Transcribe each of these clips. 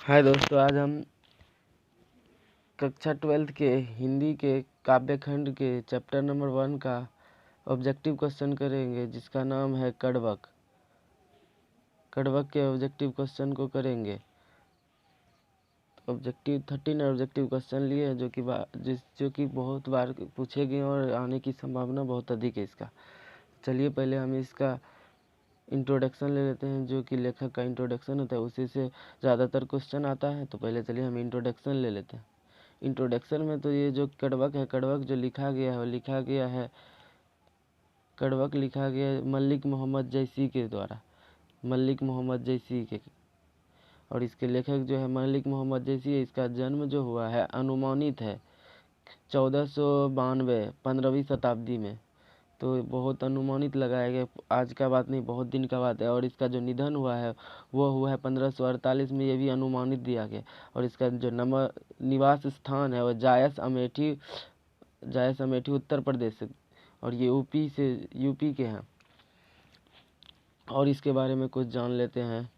हाय दोस्तों, आज हम कक्षा 12th के हिंदी के काव्य खंड के चैप्टर नंबर 1 का ऑब्जेक्टिव क्वेश्चन करेंगे, जिसका नाम है कड़वक। कड़वक के ऑब्जेक्टिव क्वेश्चन को करेंगे। ऑब्जेक्टिव 13 ऑब्जेक्टिव क्वेश्चन लिए हैं, जो कि बहुत बार पूछे गए और आने की संभावना बहुत अधिक है इसका। चलिए पहले हम इसका इंट्रोडक्शन ले लेते हैं, जो कि लेखक का इंट्रोडक्शन होता है, उसी से ज़्यादातर क्वेश्चन आता है। तो पहले चलिए हम इंट्रोडक्शन ले लेते हैं। इंट्रोडक्शन में तो ये जो कड़वक है, कड़वक जो लिखा गया है वो कड़वक लिखा गया है मलिक मोहम्मद जैसी के द्वारा। मलिक मोहम्मद जैसी के, और इसके लेखक जो है मलिक मोहम्मद जैसी है। इसका जन्म जो हुआ है अनुमानित है 1492 15वीं शताब्दी में। तो बहुत अनुमानित लगाया गया, आज का बात नहीं, बहुत दिन का बात है। और इसका जो निधन हुआ है वो हुआ है 1548 में, ये भी अनुमानित दिया गया। और इसका जो निवास स्थान है वो जायस अमेठी उत्तर प्रदेश से, और ये यूपी के हैं। और इसके बारे में कुछ जान लेते हैं।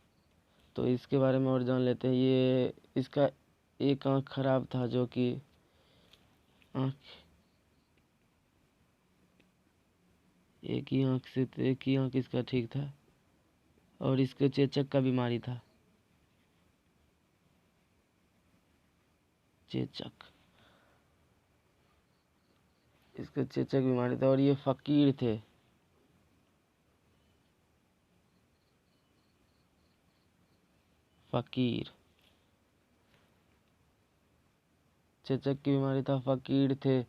तो इसके बारे में और जान लेते हैं। ये इसका एक आँख खराब था, जो कि आँख एक ही आँख इसका ठीक था, और इसको चेचक का बीमारी था। इसको चेचक बीमारी था, और ये फकीर थे। चेचक की बीमारी था, फकीर थे।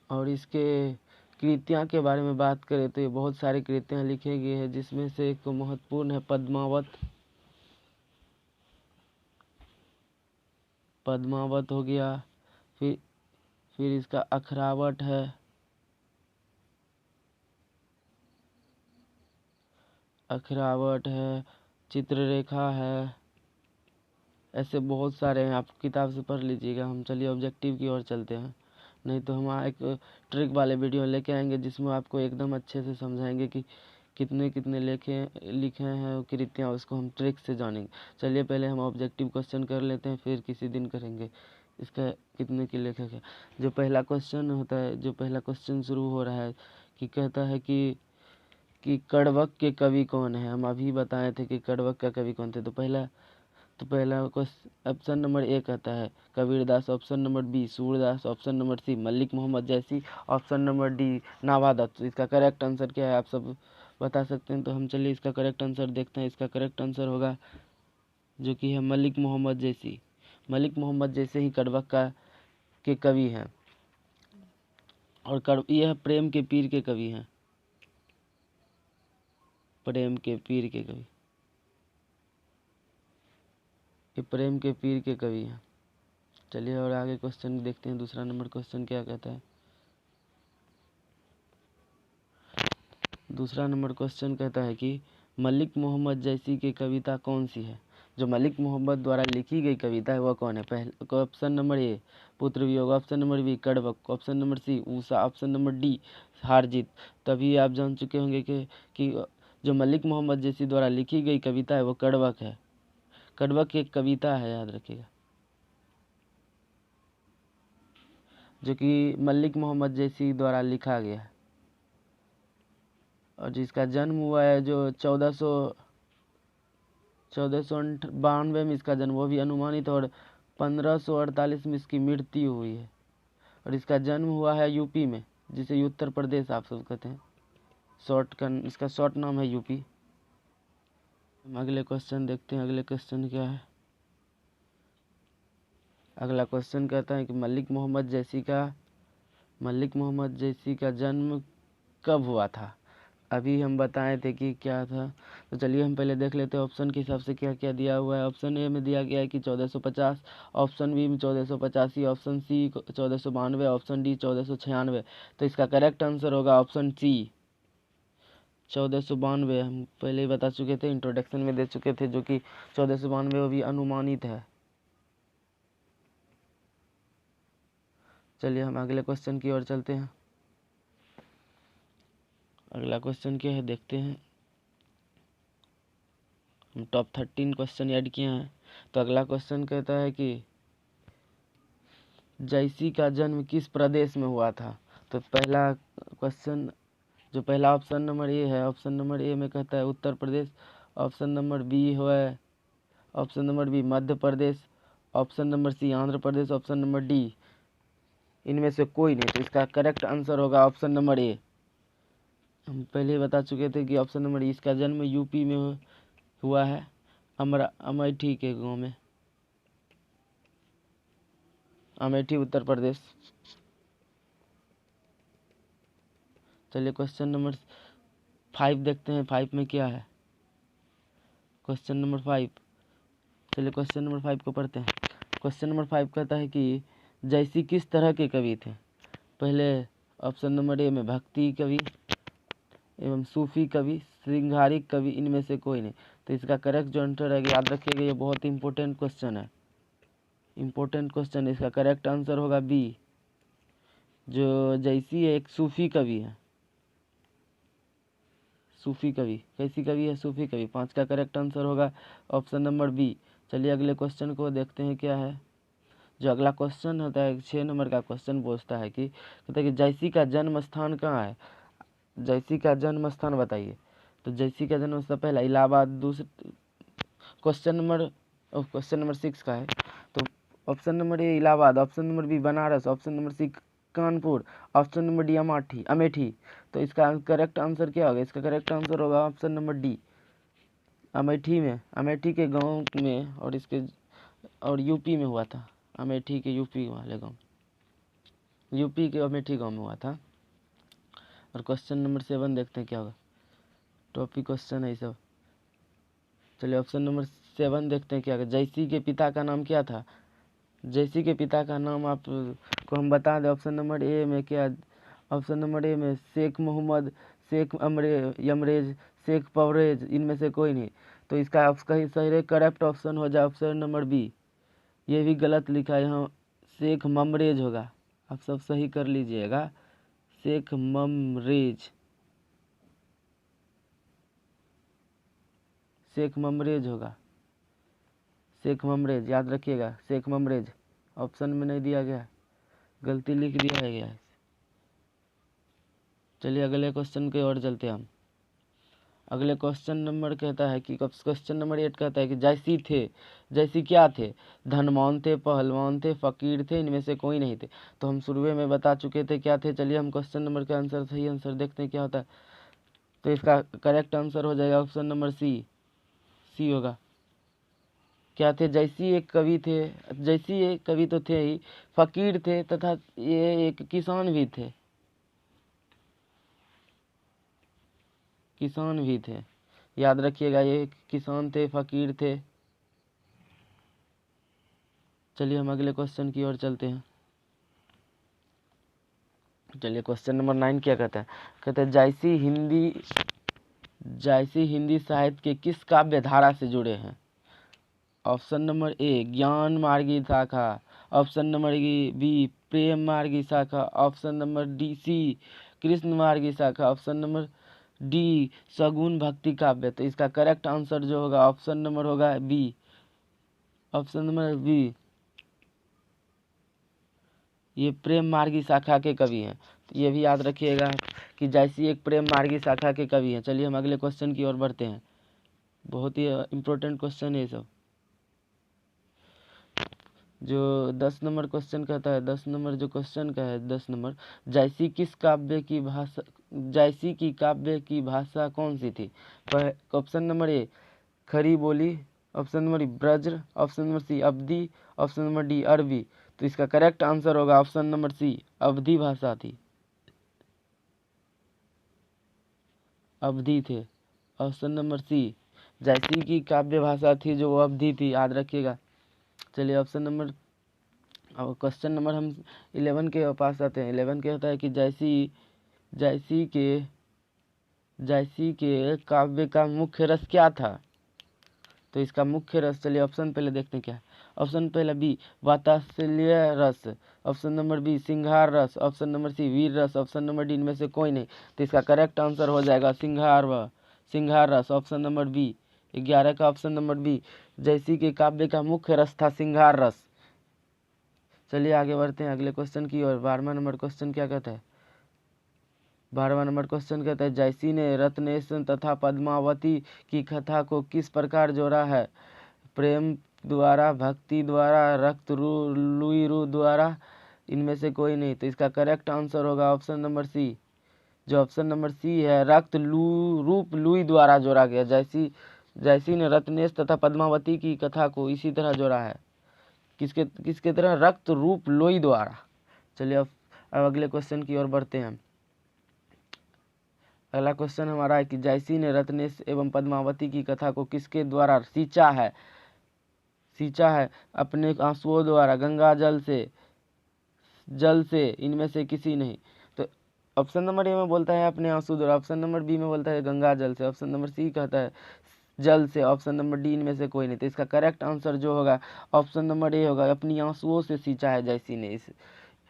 और इसके कृतियाँ के बारे में बात करें तो ये बहुत सारी कृतियाँ लिखे गए हैं, जिसमें से एक महत्वपूर्ण है पद्मावत हो गया। फिर इसका अखरावट है, चित्ररेखा है। ऐसे बहुत सारे हैं, आप किताब से पढ़ लीजिएगा। हम चलिए ऑब्जेक्टिव की ओर चलते हैं। नहीं तो हम एक ट्रिक वाले वीडियो लेके आएंगे, जिसमें आपको एकदम अच्छे से समझाएंगे कि कितने कितने लिखे हैं कृतियाँ, उसको हम ट्रिक से जानेंगे। चलिए पहले हम ऑब्जेक्टिव क्वेश्चन कर लेते हैं, फिर किसी दिन करेंगे इसका कितने के लेखक है। जो पहला क्वेश्चन शुरू हो रहा है कि कहता है कि कड़वक के कवि कौन है। हम अभी बताए थे कि कड़वक का कवि कौन थे। तो पहला ऑप्शन नंबर ए कहता है Kabirdas, option number B Surdas, option number C Malik Muhammad Jayasi, option number D नावादत्त। तो इसका करेक्ट आंसर क्या है, आप सब बता सकते हैं। तो हम चलिए इसका करेक्ट आंसर देखते हैं। इसका करेक्ट आंसर होगा जो कि है मलिक मोहम्मद जैसी। मलिक मोहम्मद जैसे ही कड़वक के कवि हैं, और यह प्रेम के पीर के कवि हैं। प्रेम के पीर के कवि हैं। चलिए और आगे क्वेश्चन देखते हैं। दूसरा नंबर क्वेश्चन क्या कहता है। दूसरा नंबर क्वेश्चन कहता है कि मलिक मोहम्मद जैसी की कविता कौन सी है। जो मलिक मोहम्मद द्वारा लिखी गई कविता है वह कौन है। पहले option number A Putra Viyog, option number B Kadvak, option number C Usha, option number D Haar Jeet. तभी आप जान चुके होंगे कि जो मलिक मोहम्मद जैसी द्वारा लिखी गई कविता है वो कड़वक है। कड़वक एक कविता है, याद रखिएगा, जो कि मलिक मोहम्मद जैसी द्वारा लिखा गया है, और जिसका जन्म हुआ है जो 1492 में इसका जन्म, वो भी अनुमानित, और 1548 में इसकी मृत्यु हुई है। और इसका जन्म हुआ है यूपी में, जिसे उत्तर प्रदेश आप सब कहते हैं। इसका शॉर्ट नाम है यूपी। हम अगले क्वेश्चन देखते हैं। अगले क्वेश्चन क्या है। अगला क्वेश्चन कहता है कि मलिक मोहम्मद जैसी का जन्म कब हुआ था। अभी हम बताए थे कि क्या था। तो चलिए हम पहले देख लेते हैं ऑप्शन के हिसाब से क्या क्या दिया हुआ है। ऑप्शन ए में दिया गया है कि 1450, ऑप्शन बी में 1485, ऑप्शन सी 1492, ऑप्शन डी 1496। तो इसका करेक्ट आंसर होगा ऑप्शन सी 1492। हम पहले ही बता चुके थे, इंट्रोडक्शन में दे चुके थे, जो कि 1492 वो भी अनुमानित है। चलिए हम अगले क्वेश्चन की ओर चलते हैं। अगला क्वेश्चन क्या है देखते हैं। हम टॉप 13 क्वेश्चन ऐड किए हैं। तो अगला क्वेश्चन कहता है कि जयसी का जन्म किस प्रदेश में हुआ था। तो पहला क्वेश्चन, जो पहला ऑप्शन नंबर ए है, ऑप्शन नंबर ए में कहता है Uttar Pradesh. Option number B है, option number B Madhya Pradesh, option number सी Andhra Pradesh, option number D इनमें से कोई नहीं। तो इसका करेक्ट आंसर होगा ऑप्शन नंबर ए। हम पहले ही बता चुके थे कि ऑप्शन नंबर ए, इसका जन्म यूपी में हुआ है, अमेठी के गांव में, अमेठी उत्तर प्रदेश। चलिए क्वेश्चन नंबर 5 देखते हैं, 5 में क्या है। क्वेश्चन नंबर 5, चलिए क्वेश्चन नंबर 5 को पढ़ते हैं। क्वेश्चन नंबर 5 कहता है कि जयसी किस तरह के कवि थे। पहले ऑप्शन नंबर ए में भक्ति कवि एवं सूफी कवि, श्रृंगारिक कवि, इनमें से कोई नहीं। तो इसका करेक्ट जो आंसर है, याद रखिएगा, ये बहुत ही इंपॉर्टेंट क्वेश्चन है, इंपॉर्टेंट क्वेश्चन। इसका करेक्ट आंसर होगा बी, जो जयसी एक सूफी कवि है। सूफी कवि, कैसी कवि है, सूफी कवि। 5 का करेक्ट आंसर होगा ऑप्शन नंबर बी। चलिए अगले क्वेश्चन को देखते हैं क्या है। जो अगला क्वेश्चन होता है 6 नंबर का क्वेश्चन पूछता है कि कहता है कि जयसी का जन्म स्थान कहाँ है। जयसी का जन्म स्थान बताइए। तो जयसी का जन्म स्थान पहला इलाहाबाद, दूसरा क्वेश्चन नंबर 6 का है। तो option number A Allahabad, option number B Banaras, option number C Kanpur, option number D Amethi. तो इसका करेक्ट आंसर क्या होगा। इसका करेक्ट आंसर होगा ऑप्शन नंबर डी, अमेठी में, अमेठी के गांव में, और यूपी में हुआ था। अमेठी के यूपी वाले गांव, यूपी के अमेठी गांव में हुआ था। और क्वेश्चन नंबर 7 देखते हैं क्या होगा। टॉपिक क्वेश्चन है ये सब। चलिए ऑप्शन नंबर 7 देखते हैं क्या होगा। जयसी के पिता का नाम क्या था। जयसी के पिता का नाम आपको हम बता दें। ऑप्शन नंबर ए में क्या, ऑप्शन नंबर ए में शेख मोहम्मद, शेख यमरेज, शेख पवरेज, इनमें से कोई नहीं। तो इसका सही करेक्ट ऑप्शन हो जाए ऑप्शन नंबर बी। ये भी गलत लिखा है यहाँ, शेख ममरेज होगा। आप सब सही कर लीजिएगा, शेख ममरेज, शेख ममरेज होगा, शेख ममरेज, याद रखिएगा, शेख ममरेज। ऑप्शन में नहीं दिया गया, गलती लिख दिया है गया। चलिए अगले क्वेश्चन की ओर चलते हैं हम। अगले क्वेश्चन नंबर कहता है कि क्वेश्चन नंबर 8 कहता है कि जयसी थे, जयसी क्या थे, धनवान थे, पहलवान थे, फकीर थे, इनमें से कोई नहीं थे। तो हम शुरू में बता चुके थे क्या थे। चलिए हम क्वेश्चन नंबर का आंसर, सही आंसर देखते हैं क्या होता है। तो इसका करेक्ट आंसर हो जाएगा ऑप्शन नंबर सी, सी होगा। क्या थे, जयसी एक कवि थे, जयसी एक कवि तो थे ही, फकीर थे, तथा ये एक किसान भी थे, किसान भी थे, याद रखिएगा, ये किसान थे, फकीर थे। चलिए हम अगले क्वेश्चन की ओर चलते हैं। चलिए क्वेश्चन नंबर 9 क्या कहता है। कहते हैं जायसी हिंदी साहित्य के किस काव्य धारा से जुड़े हैं। ऑप्शन नंबर ए ज्ञान मार्गी शाखा, ऑप्शन नंबर बी प्रेम मार्गी शाखा, ऑप्शन नंबर डी सी कृष्ण मार्गी शाखा, ऑप्शन नंबर डी सगुन भक्ति काव्य। तो इसका करेक्ट आंसर जो होगा ऑप्शन नंबर होगा बी, ऑप्शन नंबर बी, ये प्रेम मार्गी शाखा के कवि हैं। तो ये भी याद रखिएगा कि जयसी एक प्रेम मार्गी शाखा के कवि हैं। चलिए हम अगले क्वेश्चन की ओर बढ़ते हैं, बहुत ही इम्पोर्टेंट क्वेश्चन है ये सब। जो 10 नंबर क्वेश्चन कहता है, 10 नंबर जो क्वेश्चन का है, 10 नंबर, जयसी किस काव्य की भाषा, जयसी की काव्य की भाषा कौन सी थी। Option number A Khari Boli, option number Braj, option number C Awadhi, option number D अरबी। तो इसका करेक्ट आंसर होगा ऑप्शन नंबर सी, अवधी भाषा थी, अवधी थे। ऑप्शन नंबर सी जयसी की काव्य भाषा थी जो अवधी थी, याद रखिएगा। चलिए ऑप्शन नंबर, और क्वेश्चन नंबर हम 11 के पास आते हैं। 11 के होता है कि जयसी के काव्य का मुख्य रस क्या था। तो इसका मुख्य रस, चलिए ऑप्शन पहले देखते हैं क्या है। ऑप्शन पहला बी वात्सल्य रस, ऑप्शन नंबर बी सिंघार रस, ऑप्शन नंबर सी वीर रस, ऑप्शन नंबर डी इनमें से कोई नहीं। तो इसका करेक्ट आंसर हो जाएगा सिंघार रस, ऑप्शन नंबर बी। 11 का ऑप्शन नंबर बी, जैसी के काव्य का मुख्य रस था सिंघार रस। चलिए आगे बढ़ते हैं अगले क्वेश्चन की ओर। 12वां नंबर क्वेश्चन क्या कहता है? 12वां नंबर क्वेश्चन कहता है, जैसी ने रत्नेश तथा पद्मावती की कथा को किस प्रकार जोड़ा है? प्रेम द्वारा, भक्ति द्वारा, रक्त लुई रू द्वारा, इनमें से कोई नहीं। तो इसका करेक्ट आंसर होगा ऑप्शन नंबर सी। जो ऑप्शन नंबर सी है, रक्त रूप लुई द्वारा जोड़ा गया। जैसी ने रत्नेश तथा पद्मावती की कथा को इसी तरह जोड़ा है। किसके तरह? रक्त रूप लोई द्वारा। चलिए अब अगले क्वेश्चन की ओर बढ़ते हैं। अगला क्वेश्चन हमारा है कि जैसी ने रत्नेश एवं पद्मावती की कथा को किसके द्वारा सींचा है? अपने आंसुओं द्वारा, गंगा जल से, इनमें से किसी नहीं। तो ऑप्शन नंबर ए में बोलता है अपने आंसू द्वारा, ऑप्शन नंबर बी में बोलता है गंगा जल से, ऑप्शन नंबर सी कहता है जल से, ऑप्शन नंबर डी इनमें से कोई नहीं। तो इसका करेक्ट आंसर जो होगा ऑप्शन नंबर ए होगा। अपनी आंसुओं से सींचा है जैसी ने इस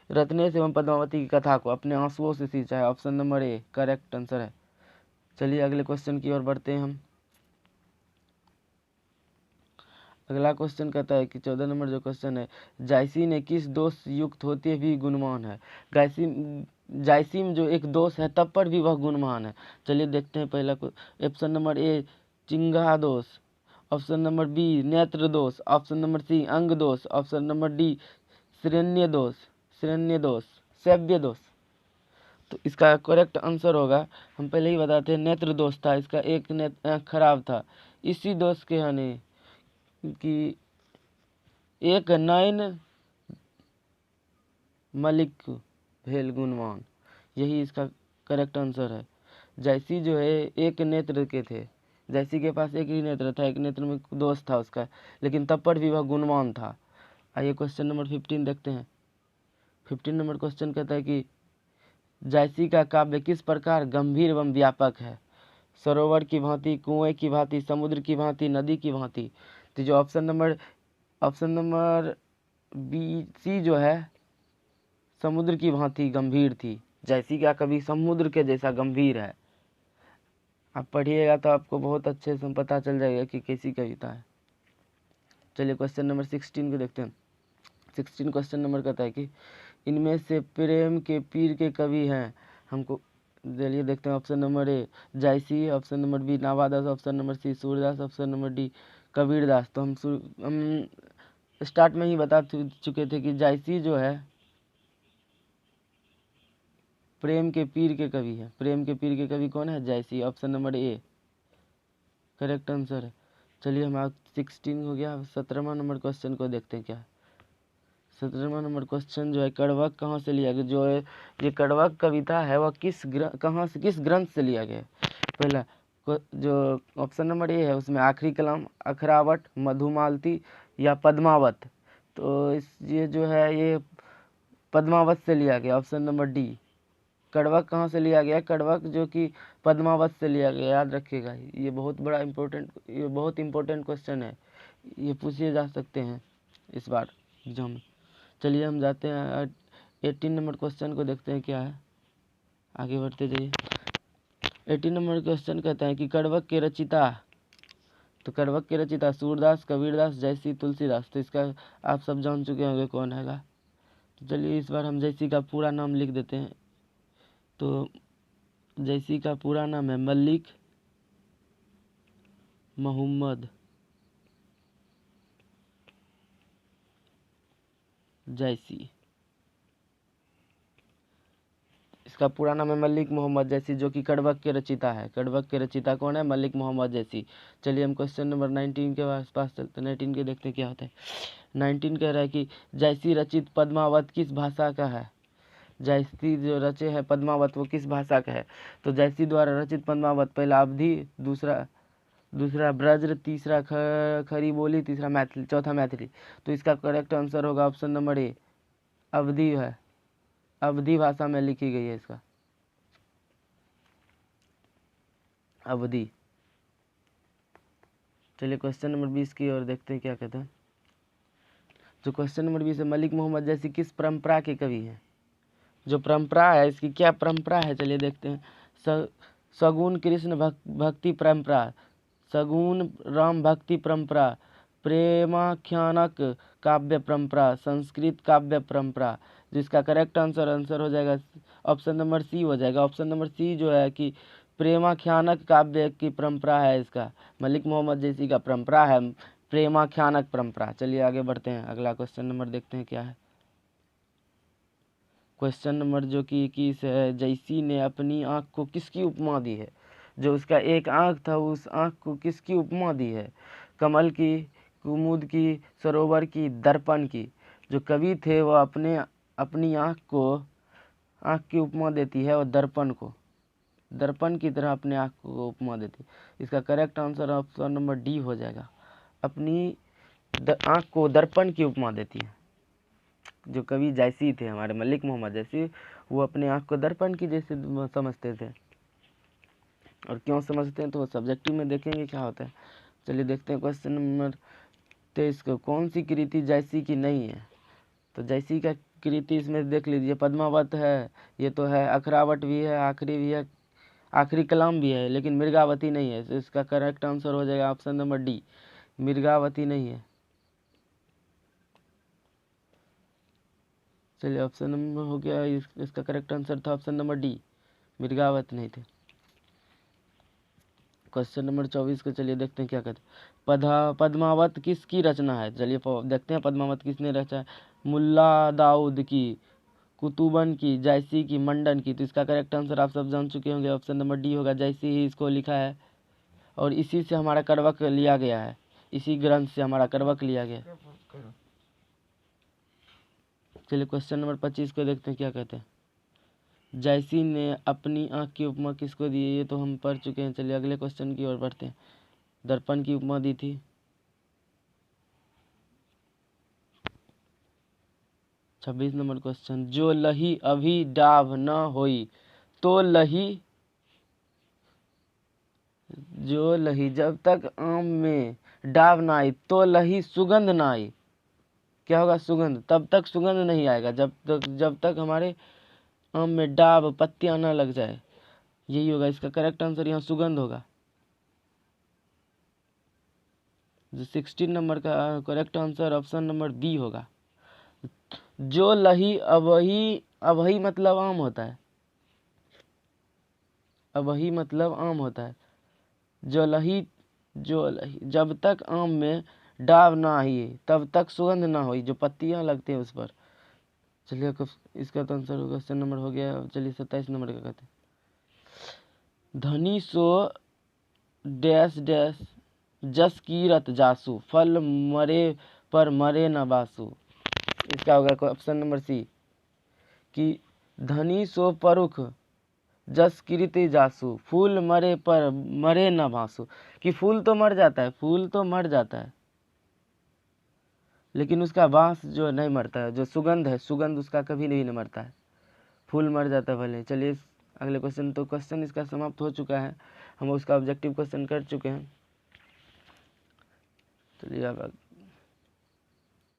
रत्नेश एवं पद्मावती की कथा को, अपने आंसुओं से सींचा है। Option number A correct answer है। चलिए अगले क्वेश्चन की ओर बढ़ते हैं हम। अगला क्वेश्चन कहता है कि 14 नंबर जो क्वेश्चन है, जायसी ने किस दोष युक्त होते भी गुणवान है? जायसी में जो एक दोष है तब पर भी वह गुणवान है। चलिए देखते हैं पहला ऑप्शन नंबर ए चिंगा दोष, ऑप्शन नंबर बी नेत्र दोष, ऑप्शन नंबर सी अंग दोष, ऑप्शन नंबर डी श्रेण्य दोष, सेव्य दोष। तो इसका करेक्ट आंसर होगा, हम पहले ही बताते हैं, नेत्र दोष था। इसका एक नेत्र खराब था, इसी दोष के हानि कि एक नयन मलिक भेल गुणवान, यही इसका करेक्ट आंसर है। जैसी जो है एक नेत्र के थे, जैसी के पास एक ही नेत्र था, एक नेत्र में दोष था उसका, लेकिन तब पर भी वह गुणवान था। आइए क्वेश्चन नंबर 15 देखते हैं। 15 नंबर क्वेश्चन कहता है कि जैसी का काव्य किस प्रकार गंभीर एवं व्यापक है? सरोवर की भांति, कुएं की भांति, समुद्र की भांति, नदी की भांति। तो जो ऑप्शन नंबर बी सी जो है समुद्र की भांति गंभीर थी। जैसी का कवि समुद्र के जैसा गंभीर है। आप पढ़िएगा तो आपको बहुत अच्छे से पता चल जाएगा कि कैसी कविता है। चलिए क्वेश्चन नंबर 16 को देखते हैं। 16 क्वेश्चन नंबर कहता है कि इनमें से प्रेम के पीर के कवि हैं हमको। चलिए देखते हैं। Option number A Jayasi, option number B Navadas, option number C Surdas, option number D Kabirdas. तो हम स्टार्ट में ही बता चुके थे कि जायसी जो है प्रेम के पीर के कवि है। प्रेम के पीर के कवि कौन है? Jayasi, option number A correct answer है। चलिए हमारा 16 हो गया। 17वां नंबर क्वेश्चन को देखते हैं क्या। 17वां नंबर क्वेश्चन जो है, कड़वक कहाँ से लिया गया? जो है ये कड़वक कविता है वह किस ग्रंथ से लिया गया? पहला जो ऑप्शन नंबर ए है उसमें आखिरी कलाम, अखरावट, मधुमालती या पद्मावत। तो ये जो है ये पद्मावत से लिया गया, ऑप्शन नंबर डी। कड़वक कहाँ से लिया गया? कड़वक जो कि पद्मावत से लिया गया, याद रखिएगा। ये बहुत इम्पोर्टेंट क्वेश्चन है, ये पूछे जा सकते हैं इस बार एग्जाम में। चलिए हम जाते हैं 18 नंबर क्वेश्चन को देखते हैं क्या है। आगे बढ़ते जाइए। 18 नंबर क्वेश्चन कहता है कि कड़वक के रचिता सूरदास, कबीरदास, जैसी, तुलसीदास। तो इसका आप सब जान चुके होंगे कौन हैगा। तो चलिए इस बार हम जैसी का पूरा नाम लिख देते हैं। तो जैसी का पूरा नाम है मलिक मोहम्मद जैसी। इसका पूरा नाम है मलिक मोहम्मद जैसी, जो कि कड़वक के रचिता है। कड़वक के रचिता कौन है? मलिक मोहम्मद जैसी। चलिए हम क्वेश्चन नंबर 19 के पास चलते हैं। 19 के देखते हैं क्या होता है। 19 कह रहा है कि जैसी रचित पद्मावत किस भाषा का है? जैसी जो रचे है पद्मावत वो किस भाषा का है? तो जैसी द्वारा रचित पद्मावत, पहला अवधी, दूसरा ब्रज, तीसरा खरी बोली, तीसरा मैथिली, चौथा मैथिली। तो इसका करेक्ट आंसर होगा ऑप्शन नंबर ए अवधी है। अवधी भाषा में लिखी गई है इसका, अवधी। चलिए क्वेश्चन नंबर 20 की ओर देखते हैं क्या कहते हैं। जो क्वेश्चन नंबर 20 है, मलिक मोहम्मद जैसी किस परंपरा के कवि हैं? जो परंपरा है, इसकी क्या परंपरा है, चलिए देखते हैं। सगुन कृष्ण भक्ति परंपरा, सगुन राम भक्ति परंपरा, प्रेमाख्यानक काव्य परंपरा, संस्कृत काव्य परंपरा। जिसका करेक्ट आंसर हो जाएगा ऑप्शन नंबर सी हो जाएगा। ऑप्शन नंबर सी जो है कि प्रेमाख्यानक काव्य की परंपरा है। इसका मलिक मोहम्मद जैसी का परंपरा है प्रेमाख्यानक परंपरा। चलिए आगे बढ़ते हैं, अगला क्वेश्चन नंबर देखते हैं क्या है। क्वेश्चन नंबर जो कि 21 है, जैसी ने अपनी आँख को किसकी उपमा दी है? जो उसका एक आँख था, उस आँख को किसकी उपमा दी है? कमल की, कुमुद की, सरोवर की, दर्पण की। जो कवि थे वो अपनी आँख की उपमा देती है और दर्पण की तरह अपने आँख को उपमा देती है। इसका correct answer option number D हो जाएगा। अपनी आँख को दर्पण की उपमा देती है। जो कवि जैसी थे हमारे मलिक मोहम्मद जैसी, वो अपने आँख को दर्पण की जैसे समझते थे। और क्यों समझते हैं तो वो सब्जेक्टिव में देखेंगे क्या होता है। चलिए देखते हैं क्वेश्चन नंबर 23 को। कौन सी कृति जैसी की नहीं है? तो जैसी का कृति इसमें देख लीजिए, पद्मावत है, ये तो है, अखरावट भी है, आखिरी भी है, आखिरी कलाम भी है, लेकिन मृगावती नहीं है। तो इसका करेक्ट आंसर हो जाएगा ऑप्शन नंबर डी, मृगावती नहीं है। चलिए ऑप्शन नंबर हो गया, इसका करेक्ट आंसर था ऑप्शन नंबर डी, मृगावत नहीं थे। क्वेश्चन नंबर 24 को चलिए देखते हैं क्या कहते हैं। पद्मावत किसकी रचना है? चलिए देखते हैं पद्मावत किसने रचा है। मुल्ला दाऊद की, कुतुबन की, जैसी की, मंडन की। तो इसका करेक्ट आंसर आप सब जान चुके होंगे, ऑप्शन नंबर डी होगा, जैसी ही इसको लिखा है और इसी से हमारा करवक लिया गया है, इसी ग्रंथ से हमारा करवक लिया गया है। चलिए क्वेश्चन नंबर 25 को देखते हैं क्या कहते हैं। जैसी ने अपनी आँख की उपमा किसको दी है? ये तो हम पढ़ चुके हैं। चलिए अगले क्वेश्चन की ओर बढ़ते हैं। दर्पण की उपमा दी थी। 26 नंबर क्वेश्चन, जो लही अभी डाभ न होई तो लही, जो लही जब तक आम में डाभ ना आई तो लही सुगंध ना आई। क्या होगा? सुगंध। तब तक सुगंध नहीं आएगा जब तक हमारे आम में डाभ पत्तियां ना लग जाए, यही होगा इसका करेक्ट आंसर। यहाँ सुगंध होगा। जो 16 नंबर का correct answer option number B होगा। जो लही अबही मतलब आम होता है, अबही मतलब आम होता है। जो लही जब तक आम में डाभ ना आई तब तक सुगंध ना हुई, जो पत्तियां लगती हैं उस पर। चलिए इसका तो आंसर क्वेश्चन नंबर हो गया। चलिए 27 नंबर का कहते हैं। धनी सो डैश डैश जस कीरत जासू, फल मरे पर मरे न बासु। इसका होगा ऑप्शन नंबर सी कि धनी सो परुख जस कीरति जासू, फूल मरे पर मरे न भासु। कि फूल तो मर जाता है, फूल तो मर जाता है, लेकिन उसका बांस जो नहीं मरता है, जो सुगंध है, सुगंध उसका कभी नहीं मरता है। फूल मर जाता है भले। चलिए अगले क्वेश्चन। तो क्वेश्चन इसका समाप्त हो चुका है, हम उसका ऑब्जेक्टिव क्वेश्चन कर चुके हैं। चलिए अब